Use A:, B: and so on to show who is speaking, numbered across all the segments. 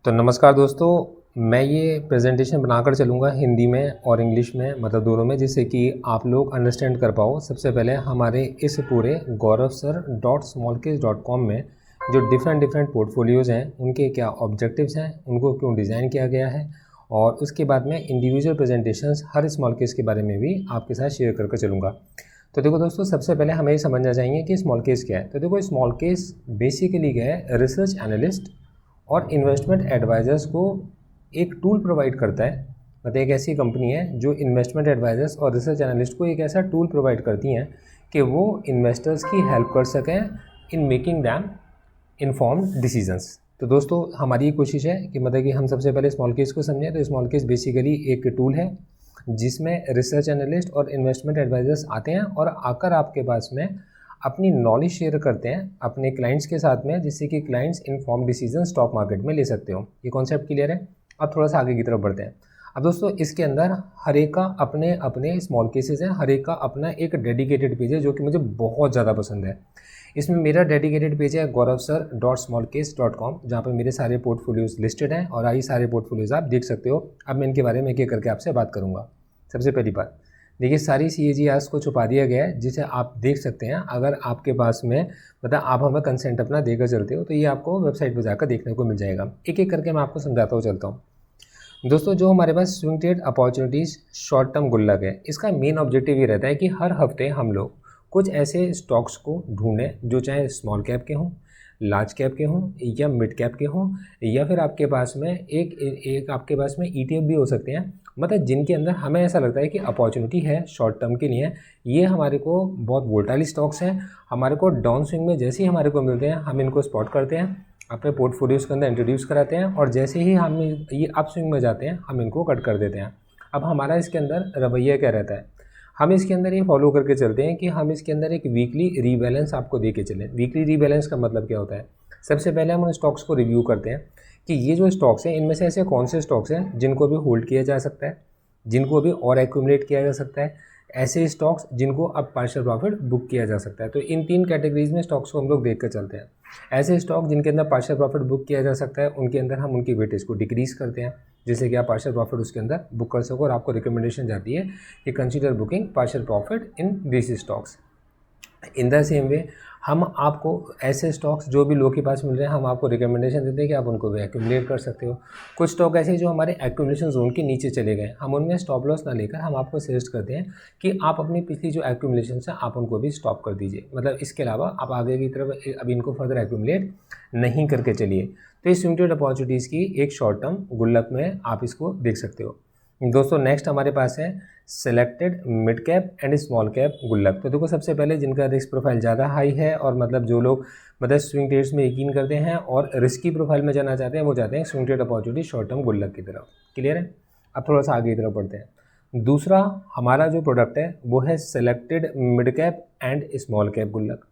A: तो नमस्कार दोस्तों, मैं ये प्रेजेंटेशन बनाकर चलूँगा हिंदी में और इंग्लिश में, मतलब दोनों में, जिससे कि आप लोग अंडरस्टैंड कर पाओ। सबसे पहले हमारे इस पूरे gauravsir.smallcase.com में जो डिफरेंट पोर्टफोलियोज़ हैं, उनके क्या ऑब्जेक्टिव्स हैं, उनको क्यों डिज़ाइन किया गया है, और उसके बाद में इंडिविजुअल प्रेजेंटेशंस हर स्मॉल केस के बारे में भी आपके साथ शेयर करके चलूँगा। तो देखो दोस्तों, सबसे पहले हमें ये समझना चाहिए कि स्मॉल केस क्या है। तो देखो, स्मॉल केस बेसिकली क्या है, रिसर्च एनालिस्ट और इन्वेस्टमेंट एडवाइज़र्स को एक टूल प्रोवाइड करता है। मतलब एक ऐसी कंपनी है जो इन्वेस्टमेंट एडवाइज़र्स और रिसर्च एनालिस्ट को एक ऐसा टूल प्रोवाइड करती हैं कि वो इन्वेस्टर्स की हेल्प कर सकें in making them informed decisions. तो दोस्तों, हमारी कोशिश है कि मतलब कि हम सबसे पहले स्मॉल केस को समझें। तो स्मॉल केस बेसिकली एक टूल है जिसमें रिसर्च एनालिस्ट और इन्वेस्टमेंट एडवाइज़र्स आते हैं और आकर आपके पास में अपनी नॉलेज शेयर करते हैं अपने क्लाइंट्स के साथ में, जिससे कि clients inform decision stock market में ले सकते हो। ये कॉन्सेप्ट क्लियर है। अब थोड़ा सा आगे की तरफ बढ़ते हैं। अब दोस्तों, इसके अंदर हर एक का अपने अपने स्मॉल केसेस हैं, हर एक का अपना एक डेडिकेटेड पेज है जो कि मुझे बहुत ज़्यादा पसंद है। इसमें मेरा डेडिकेटेड पेज है gauravsir.smallcase.com, जहाँ पर मेरे सारे पोर्टफोलियोज़ लिस्टेड हैं और आई सारे पोर्टफोलियोज़ आप देख सकते हो। अब मैं इनके बारे में एक-एक करके आपसे बात करूँगा। सबसे पहली बात, देखिए, सारी CAGRs को छुपा दिया गया है, जिसे आप देख सकते हैं। अगर आपके पास में मतलब आप हमें कंसेंट अपना देकर चलते हो तो ये आपको वेबसाइट पर जाकर देखने को मिल जाएगा। एक एक करके मैं आपको समझाता हुआ चलता हूँ। दोस्तों, जो हमारे पास swing trade opportunities short term गुल्लक है, इसका मेन ऑब्जेक्टिव ये रहता है कि हर हफ्ते हम लोग कुछ ऐसे स्टॉक्स को ढूंढें जो चाहे स्मॉल कैप के हों, लार्ज कैप के हों या मिड कैप के हों, या फिर आपके पास में एक आपके पास में ETF भी हो सकते हैं। मतलब जिनके अंदर हमें ऐसा लगता है कि अपॉर्चुनिटी है शॉर्ट टर्म के लिए। ये हमारे को बहुत वोलेटाइल स्टॉक्स हैं, हमारे को डाउन स्विंग में जैसे ही हमारे को मिलते हैं हम इनको स्पॉट करते हैं, अपने पोर्टफोलियोज़ के अंदर इंट्रोड्यूस कराते हैं, और जैसे ही हम ये अप स्विंग में जाते हैं हम इनको कट कर देते हैं। अब हमारा इसके अंदर रवैया क्या रहता है, हम इसके अंदर ये फॉलो करके चलते हैं कि हम इसके अंदर एक वीकली रीबैलेंस आपको दे के चलें। वीकली रीबैलेंस का मतलब क्या होता है, सबसे पहले हम उन स्टॉक्स को रिव्यू करते हैं कि ये जो स्टॉक्स हैं इनमें से ऐसे कौन से स्टॉक्स हैं जिनको अभी होल्ड किया जा सकता है, जिनको अभी और एक्यूमुलेट किया जा सकता है, ऐसे स्टॉक्स जिनको अब पार्शियल प्रॉफिट बुक किया जा सकता है। तो इन 3 कैटेगरीज में स्टॉक्स को हम लोग देख कर चलते हैं। ऐसे स्टॉक जिनके अंदर पार्शियल प्रॉफिट बुक किया जा सकता है, उनके अंदर हम उनकी वेटेज को डिक्रीज करते हैं, जिससे कि आप पार्शियल प्रॉफिट उसके अंदर बुक कर सको। और आपको रिकमेंडेशन जाती है कि consider booking partial profit in this stocks. In the same way हम आपको ऐसे स्टॉक्स जो भी लोग के पास मिल रहे हैं, हम आपको रिकमेंडेशन देते हैं कि आप उनको भी एक्यूमुलेट कर सकते हो। कुछ स्टॉक ऐसे जो हमारे एक्यूमुलेशन जोन के नीचे चले गए, हम उनमें स्टॉप लॉस ना लेकर हम आपको सजेस्ट करते हैं कि आप अपनी पिछली जो एक्यूमुलेशन है आप उनको भी स्टॉप कर दीजिए। मतलब इसके अलावा आप आगे की तरफ अब इनको फर्दर एक्यूमुलेट नहीं करके चलिए। तो इस लिमिटेड अपॉर्चुनिटीज़ की एक शॉर्ट टर्म गुल्लक में आप इसको देख सकते हो। दोस्तों, नेक्स्ट हमारे पास है selected mid cap and small cap गुल्लक। तो देखो, सबसे पहले जिनका रिस्क प्रोफाइल ज़्यादा हाई है और मतलब जो लोग मतलब स्विंग ट्रेड्स में यकीन करते हैं और रिस्की प्रोफाइल में जाना चाहते हैं, वो जाते हैं swing trade opportunity short term गुल्लक की तरफ। क्लियर है। अब थोड़ा सा आगे की तरफ बढ़ते हैं। दूसरा हमारा जो प्रोडक्ट है वो है selected mid cap and small cap गुल्लक।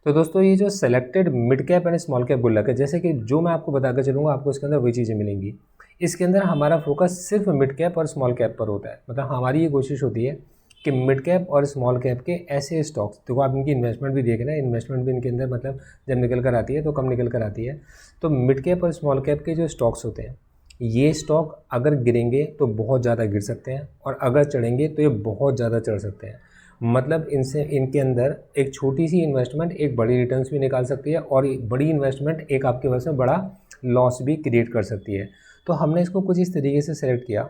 A: तो दोस्तों, ये जो selected mid cap and small cap गुल्लक है, जैसे कि जो मैं आपको बताकर चलूँगा आपको इसके अंदर वही चीज़ें मिलेंगी। इसके अंदर हमारा फोकस सिर्फ मिड कैप और स्मॉल कैप पर होता है। मतलब हमारी ये कोशिश होती है कि मिड कैप और स्मॉल कैप के ऐसे स्टॉक्स, देखो आप इनकी इन्वेस्टमेंट भी देख रहे हैं, इन्वेस्टमेंट भी इनके अंदर मतलब जब निकल कर आती है तो कम निकल कर आती है। तो मिड कैप और स्मॉल कैप के जो स्टॉक्स होते हैं, ये स्टॉक अगर गिरेंगे तो बहुत ज़्यादा गिर सकते हैं, और अगर चढ़ेंगे तो ये बहुत ज़्यादा चढ़ सकते हैं। मतलब इनके अंदर एक छोटी सी इन्वेस्टमेंट एक बड़ी रिटर्न्स भी निकाल सकती है, और एक बड़ी इन्वेस्टमेंट एक आपके पास में बड़ा लॉस भी क्रिएट कर सकती है। तो हमने इसको कुछ इस तरीके से सेलेक्ट किया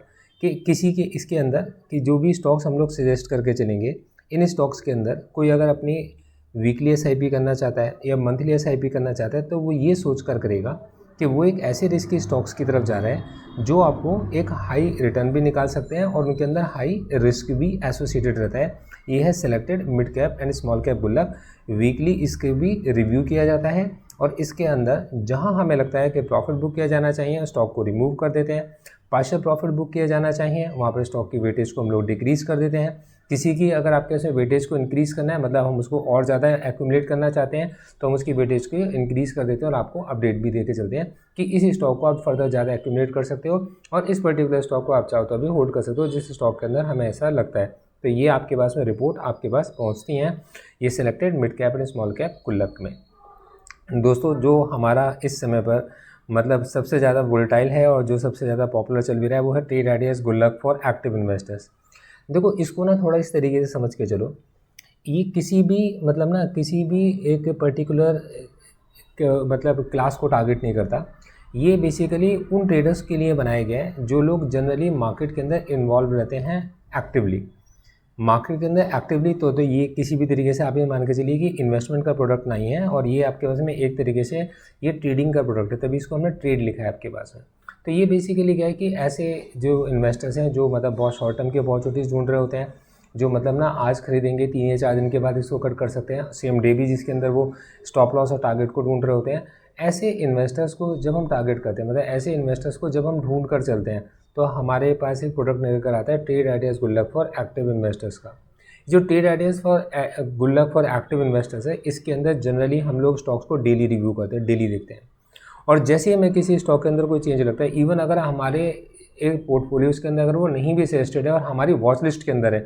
A: कि किसी के इसके अंदर कि जो भी स्टॉक्स हम लोग सजेस्ट करके चलेंगे, इन स्टॉक्स के अंदर कोई अगर अपनी वीकली SIP करना चाहता है या मंथली SIP करना चाहता है, तो वो ये सोच कर करेगा कि वो एक ऐसे रिस्की स्टॉक्स की तरफ जा रहा है जो आपको एक हाई रिटर्न भी निकाल सकते हैं और उनके अंदर हाई रिस्क भी एसोसिएटेड रहता है। ये है selected mid cap and small cap गुल्लक। वीकली इसके भी रिव्यू किया जाता है, और इसके अंदर जहां हमें लगता है कि प्रॉफिट बुक किया जाना चाहिए, स्टॉक को रिमूव कर देते हैं। पार्शियल प्रॉफिट बुक किया जाना चाहिए, वहाँ पर स्टॉक की वेटेज को हम लोग डिक्रीज़ कर देते हैं। किसी की अगर आपके उसमें वेटेज को इंक्रीज़ करना है, मतलब हम उसको और ज़्यादा एक्यूमुलेट करना चाहते हैं, तो हम उसकी वेटेज को इंक्रीज़ कर देते हैं और आपको अपडेट भी दे के चलते हैं कि इस स्टॉक को आप फर्दर ज़्यादा एक्यूमुलेट कर सकते हो, और इस पर्टिकुलर स्टॉक को आप चाहो तो अभी होल्ड कर सकते हो जिस स्टॉक के अंदर हमें ऐसा लगता है। तो ये आपके पास में रिपोर्ट आपके पास पहुँचती हैं ये selected mid cap and small cap गुल्लक में। दोस्तों, जो हमारा इस समय पर मतलब सबसे ज़्यादा वोलेटाइल है और जो सबसे ज़्यादा पॉपुलर चल भी रहा है वो है trade ideas good luck for active investors. देखो इसको ना थोड़ा इस तरीके से समझ के चलो, ये किसी भी मतलब ना किसी भी एक पर्टिकुलर मतलब क्लास को टारगेट नहीं करता। ये बेसिकली उन ट्रेडर्स के लिए बनाए गए हैं जो लोग जनरली मार्केट के अंदर इन्वॉल्व रहते हैं एक्टिवली। मार्केट के अंदर एक्टिवली तो ये किसी भी तरीके से आप ये मान के चलिए कि इन्वेस्टमेंट का प्रोडक्ट नहीं है और ये आपके पास में एक तरीके से ये ट्रेडिंग का प्रोडक्ट है, तभी इसको हमने ट्रेड लिखा है आपके पास में। तो ये बेसिकली क्या है कि ऐसे जो इन्वेस्टर्स हैं जो मतलब बहुत शॉर्ट टर्म की अपॉर्चुनिटीज़ ढूंढ रहे होते हैं, जो मतलब ना आज खरीदेंगे 3 या 4 दिन के बाद इसको कट कर सकते हैं, सेम डे भी, जिसके अंदर वो स्टॉप लॉस और टारगेट को ढूंढ रहे होते हैं। ऐसे इन्वेस्टर्स को जब हम टारगेट करते हैं, मतलब ऐसे इन्वेस्टर्स को जब हम ढूंढ कर चलते हैं, तो हमारे पास एक प्रोडक्ट निकल कर आता है trade ideas good luck for active investors का। जो trade ideas for good luck for active investors है, इसके अंदर जनरली हम लोग स्टॉक्स को डेली रिव्यू करते हैं, डेली देखते हैं। और जैसे ही हमें किसी स्टॉक के अंदर कोई चेंज लगता है, इवन अगर हमारे एक पोर्टफोलियोज़ के अंदर अगर वो नहीं भी सजेस्टेड है और हमारी वॉच लिस्ट के अंदर है,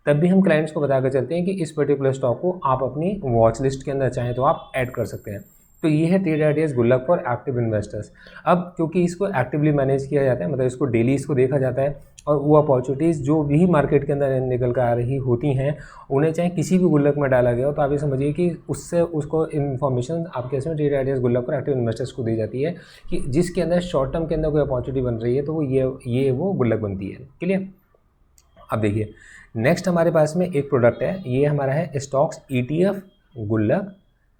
A: तब भी हम क्लाइंट्स को बता कर चलते हैं कि इस पर्टिकुलर स्टॉक को आप अपनी वॉच लिस्ट के अंदर चाहें तो आप ऐड कर सकते हैं। तो ये है trade ideas good luck for active investors. अब क्योंकि इसको एक्टिवली मैनेज किया जाता है, मतलब इसको डेली इसको देखा जाता है, और वो अपॉर्चुनिटीज़ जो भी मार्केट के अंदर निकल कर आ रही होती हैं, उन्हें चाहे किसी भी गुल्लक में डाला गया हो, तो आप ये समझिए कि उससे उसको इन्फॉर्मेशन आपके इसमें ट्रेड आइडियाज़ गुल्लक फॉर एक्टिव इन्वेस्टर्स को दी जाती है कि जिसके अंदर शॉर्ट टर्म के अंदर कोई अपॉर्चुनिटी बन रही है तो वो वो गुल्लक बनती है। क्लियर? अब देखिए नेक्स्ट हमारे पास में एक प्रोडक्ट है, ये हमारा है स्टॉक्स ETF गुल्लक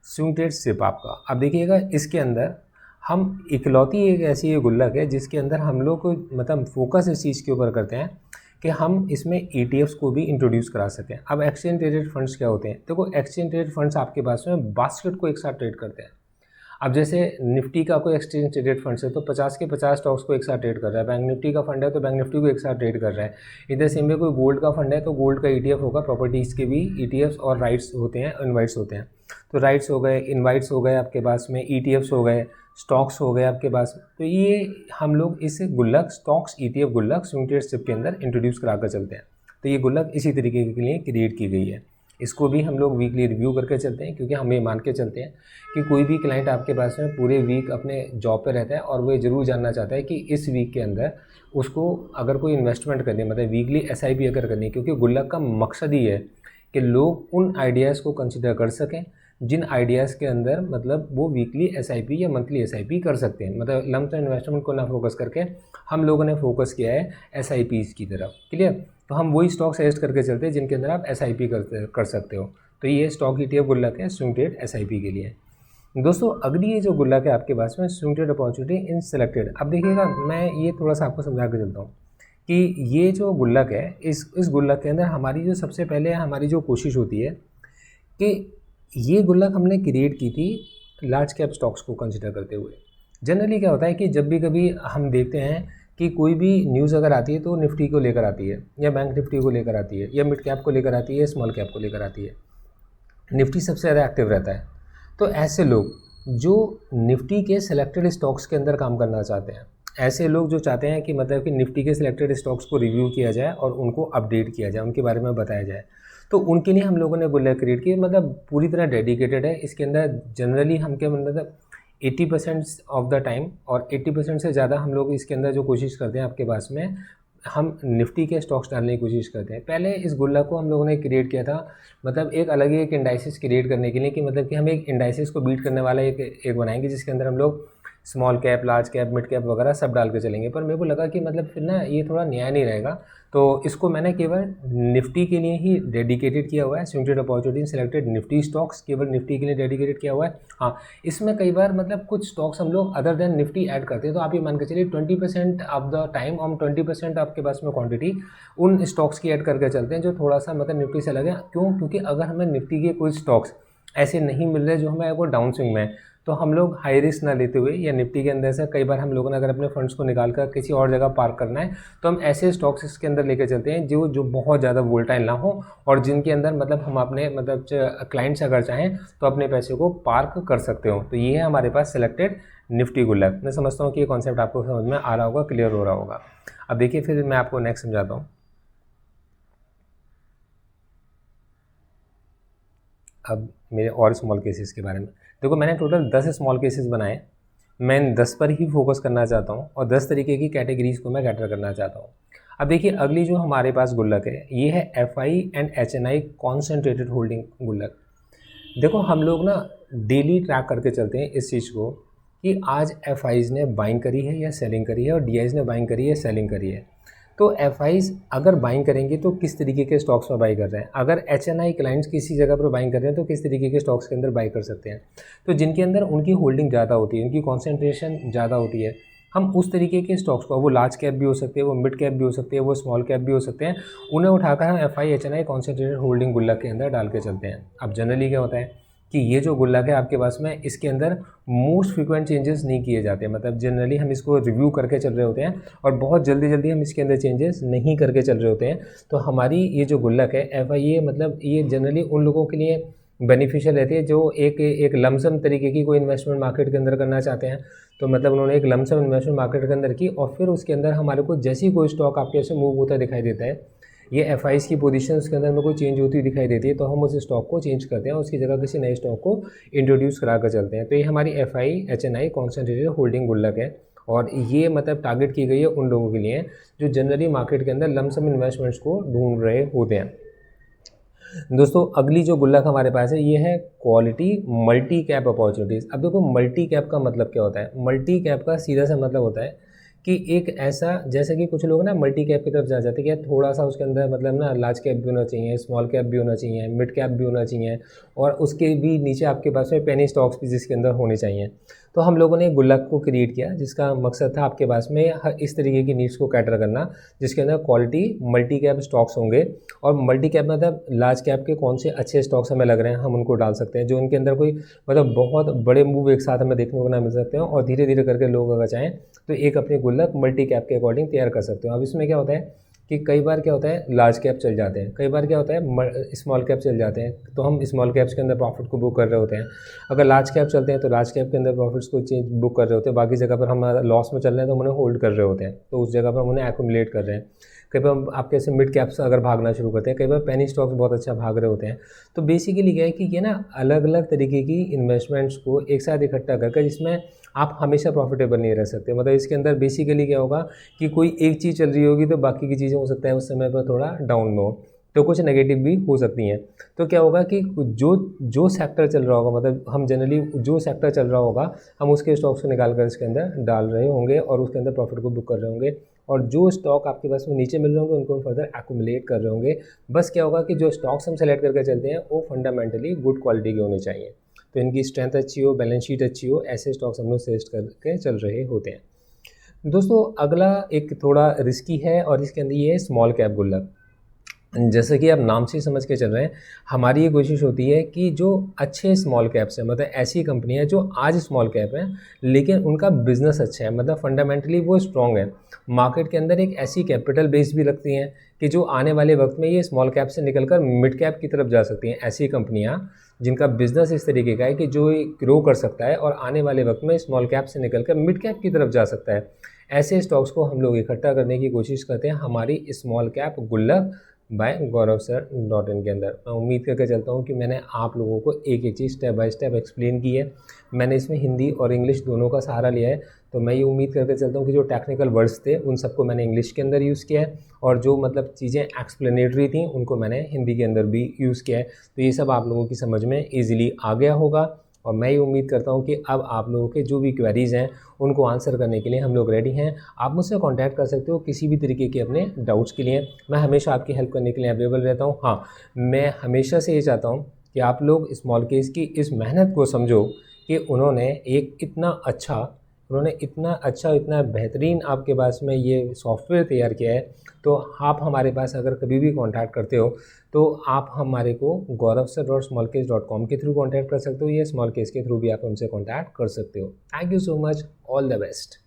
A: स्विंग ट्रेड सिप आपका। अब देखिएगा इसके अंदर हम इकलौती एक ऐसी ये गुल्लक है जिसके अंदर हम लोग को मतलब फोकस इस चीज़ के ऊपर करते हैं कि हम इसमें ETFs को भी इंट्रोड्यूस करा सकें। अब एक्सचेंज ट्रेडेड फंड्स क्या होते हैं? देखो एक्सचेंज ट्रेडेड फंड्स आपके पास में बास्केट को एक साथ ट्रेड करते हैं। अब जैसे निफ्टी का कोई एक्सचेंज ट्रेडेड फंड्स है तो 50 के 50 स्टॉक्स को एक साथ ट्रेड कर रहा है, बैंक निफ्टी का फंड है तो बैंक निफ्टी को एक साथ ट्रेड कर रहा है। इधर सेम में कोई गोल्ड का फंड है तो गोल्ड का ETF होगा, प्रॉपर्टीज़ के भी ETFs और राइट्स होते हैं, इनवाइट्स होते हैं। तो राइट्स हो गए, इनवाइट्स हो गए आपके पास में, ETFs हो गए, स्टॉक्स हो गए आपके पास। तो ये हम लोग इस गुल्लक स्टॉक्स ETF गुल्लक स्विंग ट्रेड सिप के अंदर इंट्रोड्यूस करा कर चलते हैं। तो ये गुल्लक इसी तरीके के लिए क्रिएट की गई है। इसको भी हम लोग वीकली रिव्यू करके चलते हैं, क्योंकि हम ये मान के चलते हैं कि कोई भी क्लाइंट आपके पास में पूरे वीक अपने जॉब पे रहता है और वो ज़रूर जानना चाहता है कि इस वीक के अंदर उसको अगर कोई इन्वेस्टमेंट करनी है, मतलब वीकली SIP अगर करनी है, क्योंकि गुल्लक का मकसद ही है कि लोग उन आइडियाज़ को कंसिडर कर सकें जिन आइडियाज़ के अंदर मतलब वो वीकली SIP या मंथली SIP कर सकते हैं। मतलब लंप सम इन्वेस्टमेंट को ना फोकस करके हम लोगों ने फोकस किया है SIPs की तरफ। क्लियर? तो हम वही स्टॉक सजेस्ट करके चलते हैं जिनके अंदर आप SIP कर सकते हो। तो ये स्टॉक ETF गुल्लक है स्विंग ट्रेड SIP के लिए। दोस्तों अगली ये जो गुल्लक है आपके पास में swing trade opportunity in selected. अब देखिएगा मैं ये थोड़ा सा आपको समझा के चलता हूँ कि ये जो गुल्लक है, इस गुल्लक के अंदर हमारी जो सबसे पहले हमारी जो कोशिश होती है कि ये गुल्लक हमने क्रिएट की थी लार्ज कैप स्टॉक्स को कंसिडर करते हुए। जनरली क्या होता है कि जब भी कभी हम देखते हैं कि कोई भी न्यूज़ अगर आती है तो निफ्टी को लेकर आती है, या बैंक निफ्टी को लेकर आती है, या मिड कैप को लेकर आती है, या स्मॉल कैप को लेकर आती है। निफ्टी सबसे ज़्यादा एक्टिव रहता है। तो ऐसे लोग जो निफ्टी के सिलेक्टेड स्टॉक्स के अंदर काम करना चाहते हैं, ऐसे लोग जो चाहते हैं कि मतलब कि निफ्टी के सिलेक्टेड स्टॉक्स को रिव्यू किया जाए और उनको अपडेट किया जाए, उनके बारे में बताया जाए, तो उनके लिए हम लोगों ने गुल्लक क्रिएट की। मतलब पूरी तरह डेडिकेटेड है। इसके अंदर जनरली हम क्या मतलब 80% ऑफ द टाइम और 80% से ज़्यादा हम लोग इसके अंदर जो कोशिश करते हैं आपके पास में, हम निफ्टी के स्टॉक्स डालने की कोशिश करते हैं। पहले इस गुल्लक को हम लोगों ने क्रिएट किया था मतलब एक अलग ही एक इंडाइसिस क्रिएट करने के लिए, कि मतलब कि हम एक इंडाइसिस को बीट करने वाला एक बनाएंगे जिसके अंदर हम लोग small cap, large cap, mid cap वगैरह सब डाल के चलेंगे। पर मेरे को लगा कि मतलब फिर ना ये थोड़ा न्याय नहीं रहेगा, तो इसको मैंने केवल निफ्टी के लिए ही डेडिकेटेड किया हुआ है। Swing trade opportunity selected Nifty stocks केवल निफ्टी के लिए डेडिकेटेड किया हुआ है। हाँ, इसमें कई बार मतलब कुछ स्टॉक्स हम लोग अदर देन निफ्टी ऐड करते हैं, तो आप ये मान के चलिए 20% ऑफ द टाइम हम 20% आपके पास में क्वांटिटी उन स्टॉक्स की ऐड करके चलते हैं जो थोड़ा सा मतलब निफ्टी से अलग है। क्यों? क्योंकि अगर हमें निफ्टी के कोई स्टॉक्स ऐसे नहीं मिल रहे जो हमें वो डाउन स्विंग में है, तो हम लोग हाई रिस्क ना लेते हुए, या निफ्टी के अंदर से कई बार हम लोगों ने अगर अपने फंड्स को निकाल कर किसी और जगह पार्क करना है, तो हम ऐसे स्टॉक्स इसके अंदर लेके चलते हैं जो बहुत ज़्यादा वोलेटाइल ना हो और जिनके अंदर मतलब हम अपने मतलब क्लाइंट्स अगर चाहें तो अपने पैसे को पार्क कर सकते हो। तो ये है हमारे पास सिलेक्टेड निफ्टी गुल्लक। मैं समझता हूँ कि ये कॉन्सेप्ट आपको समझ में आ रहा होगा, क्लियर हो रहा होगा। अब देखिए फिर मैं आपको नेक्स्ट समझाता हूँ। अब मेरे और स्मॉल केसेस के बारे में देखो, मैंने टोटल 10 स्मॉल केसेस बनाए। मैं इन 10 पर ही फोकस करना चाहता हूँ और 10 तरीके की कैटेगरीज को मैं कैटर करना चाहता हूँ। अब देखिए अगली जो हमारे पास गुल्लक है ये है FI and HNI concentrated holding गुल्लक। देखो हम लोग ना डेली ट्रैक करके चलते हैं इस चीज़ को कि आज FIs ने बाइंग करी है या सेलिंग करी है और DIs ने बाइंग करी है सेलिंग करी है। तो FIs अगर बाइंग करेंगे तो किस तरीके के स्टॉक्स में बाई कर रहे हैं, अगर HNI क्लाइंट्स किसी जगह पर बाइंग कर रहे हैं तो किस तरीके के स्टॉक्स के अंदर बाई कर सकते हैं। तो जिनके अंदर उनकी होल्डिंग ज़्यादा होती है, उनकी कॉन्सेंट्रेशन ज़्यादा होती है, हम उस तरीके के स्टॉक्स को, वो लार्ज कैप भी हो सकते हैं, वो मिड कैप भी हो सकते हैं, वो स्मॉल कैप भी हो सकते हैं, उन्हें उठाकर हम FI HNI कॉन्सेंट्रेटेड होल्डिंग गुल्लक के अंदर डाल के चलते हैं। अब जनरली क्या होता है कि ये जो गुल्लक है आपके पास में, इसके अंदर मोस्ट फ्रीक्वेंट चेंजेस नहीं किए जाते, मतलब जनरली हम इसको रिव्यू करके चल रहे होते हैं और बहुत जल्दी जल्दी हम इसके अंदर चेंजेस नहीं करके चल रहे होते हैं। तो हमारी ये जो गुल्लक है FI, मतलब ये जनरली उन लोगों के लिए बेनिफिशियल रहती है जो एक लमसम तरीके की कोई इन्वेस्टमेंट मार्केट के अंदर करना चाहते हैं। तो मतलब उन्होंने एक लमसम इन्वेस्टमेंट मार्केट के अंदर की और फिर उसके अंदर हमारे को जैसे ही कोई स्टॉक आपके ऐसे मूव होता दिखाई देता है, ये FIs की पोजीशंस के अंदर में कोई चेंज होती हुई दिखाई देती है, तो हम उस स्टॉक को चेंज करते हैं और उसकी जगह किसी नए स्टॉक को इंट्रोड्यूस करा कर चलते हैं। तो ये हमारी FI HNI कॉन्सेंट्रेटेड होल्डिंग गुल्लक है और ये मतलब टारगेट की गई है उन लोगों के लिए जो जनरली मार्केट के अंदर लमसम इन्वेस्टमेंट्स को ढूंढ रहे होते हैं। दोस्तों अगली जो गुल्लक हमारे पास है ये है क्वालिटी मल्टी कैप अपॉर्चुनिटीज़। अब देखो मल्टी कैप का मतलब क्या होता है, मल्टी कैप का सीधा सा मतलब होता है कि एक ऐसा, जैसे कि कुछ लोग ना मल्टी कैप की तरफ जा जाते हैं कि थोड़ा सा उसके अंदर मतलब ना लार्ज कैप भी होना चाहिए, स्मॉल कैप भी होना चाहिए, मिड कैप भी होना चाहिए और उसके भी नीचे आपके पास में पेनी स्टॉक्स भी जिसके अंदर होने चाहिए। तो हम लोगों ने गुल्लक को क्रिएट किया जिसका मकसद था आपके पास में इस तरीके की नीड्स को कैटर करना, जिसके अंदर क्वालिटी मल्टी कैप स्टॉक्स होंगे। और मल्टी कैप मतलब लार्ज कैप के कौन से अच्छे स्टॉक्स हमें लग रहे हैं हम उनको डाल सकते हैं, जो उनके अंदर कोई मतलब बहुत बड़े मूव एक साथ हमें देखने को ना मिल सकते हैं और धीरे धीरे करके लोग अगर चाहें तो एक अपनी गुल्लक मल्टी कैप के अकॉर्डिंग तैयार कर सकते हो। अब इसमें क्या होता है कि कई बार क्या होता है लार्ज कैप चल जाते हैं, कई बार क्या होता है स्मॉल कैप चल जाते हैं, तो हम स्मॉल कैप्स के अंदर प्रॉफिट को बुक कर रहे होते हैं। अगर लार्ज कैप चलते हैं तो लार्ज कैप के अंदर प्रॉफिट्स को बुक कर रहे होते हैं, बाकी जगह पर हम लॉस में चल रहे हैं तो हम उन्हें होल्ड कर रहे होते हैं, तो उस जगह पर हम उन्हें एक्यूमुलेट कर रहे हैं। कई बार आपके ऐसे मिड कैप्स अगर भागना शुरू करते हैं, कई बार पेनी स्टॉक्स बहुत अच्छा भाग रहे होते हैं। तो बेसिकली क्या है कि ये ना अलग अलग तरीके की इन्वेस्टमेंट्स को एक साथ इकट्ठा करके जिसमें आप हमेशा प्रॉफिटेबल नहीं रह सकते, मतलब इसके अंदर बेसिकली क्या होगा कि कोई एक चीज़ चल रही होगी तो बाकी की चीज़ें हो सकता है उस समय पर थोड़ा डाउन में हो, तो कुछ नेगेटिव भी हो सकती हैं। तो क्या होगा कि जो जो सेक्टर चल रहा होगा, मतलब हम जनरली जो सेक्टर चल रहा होगा हम उसके स्टॉक्स को निकाल कर इसके अंदर डाल रहे होंगे और उसके अंदर प्रॉफिट को बुक कर रहे होंगे, और जो स्टॉक आपके पास में नीचे मिल रहे होंगे उनको हम फर्दर एक्यूमुलेट कर रहे होंगे। बस क्या होगा कि जो स्टॉक्स हम सेलेक्ट करके चलते हैं वो फंडामेंटली गुड क्वालिटी के होने चाहिए, तो इनकी स्ट्रेंथ अच्छी हो, बैलेंस शीट अच्छी हो, ऐसे स्टॉक्स हम लोग सजेस्ट करके चल रहे होते हैं। दोस्तों अगला एक थोड़ा रिस्की है और इसके अंदर ये है स्मॉल कैप गुल्लक। जैसे कि आप नाम से समझ के चल रहे हैं, हमारी ये कोशिश होती है कि जो अच्छे स्मॉल कैप्स हैं, मतलब ऐसी कंपनियां जो आज स्मॉल कैप हैं लेकिन उनका बिजनेस अच्छा है, मतलब फंडामेंटली वो स्ट्रॉन्ग है, मार्केट के अंदर एक ऐसी कैपिटल बेस भी रखती हैं कि जो आने वाले वक्त में ये स्मॉल कैप से निकलकर मिड कैप की तरफ जा सकती हैं। ऐसी कंपनियां जिनका बिजनेस इस तरीके का है कि जो ग्रो कर सकता है और आने वाले वक्त में स्मॉल कैप से निकलकर मिड कैप की तरफ जा सकता है, ऐसे स्टॉक्स को हम लोग इकट्ठा करने की कोशिश करते हैं हमारी स्मॉल कैप गुल्लक बाय gauravsir.in के अंदर। मैं उम्मीद करके चलता हूँ कि मैंने आप लोगों को एक एक चीज़ स्टेप बाय स्टेप एक्सप्लेन की है। मैंने इसमें हिंदी और इंग्लिश दोनों का सहारा लिया है, तो मैं ये उम्मीद करके चलता हूँ कि जो टेक्निकल वर्ड्स थे उन सबको मैंने इंग्लिश के अंदर यूज़ किया है और जो मतलब चीज़ें एक्सप्लेनेटरी थी उनको मैंने हिंदी के अंदर भी यूज़ किया है। तो ये सब आप लोगों की समझ में ईजिली आ गया होगा और मैं ये उम्मीद करता हूँ कि अब आप लोगों के जो भी क्वेरीज़ हैं उनको आंसर करने के लिए हम लोग रेडी हैं। आप मुझसे कांटेक्ट कर सकते हो किसी भी तरीके के अपने डाउट्स के लिए, मैं हमेशा आपकी हेल्प करने के लिए अवेलेबल रहता हूँ। हाँ, मैं हमेशा से ये चाहता हूँ कि आप लोग स्मॉल केस की इस मेहनत को समझो कि उन्होंने इतना अच्छा इतना बेहतरीन आपके पास में ये सॉफ्टवेयर तैयार किया है। तो आप हमारे पास अगर कभी भी कांटेक्ट करते हो तो आप हमारे को gauravsir.smallcase.com के थ्रू कांटेक्ट कर सकते हो या स्मॉल केस के थ्रू भी आप हमसे कांटेक्ट कर सकते हो। Thank you so much, all the best.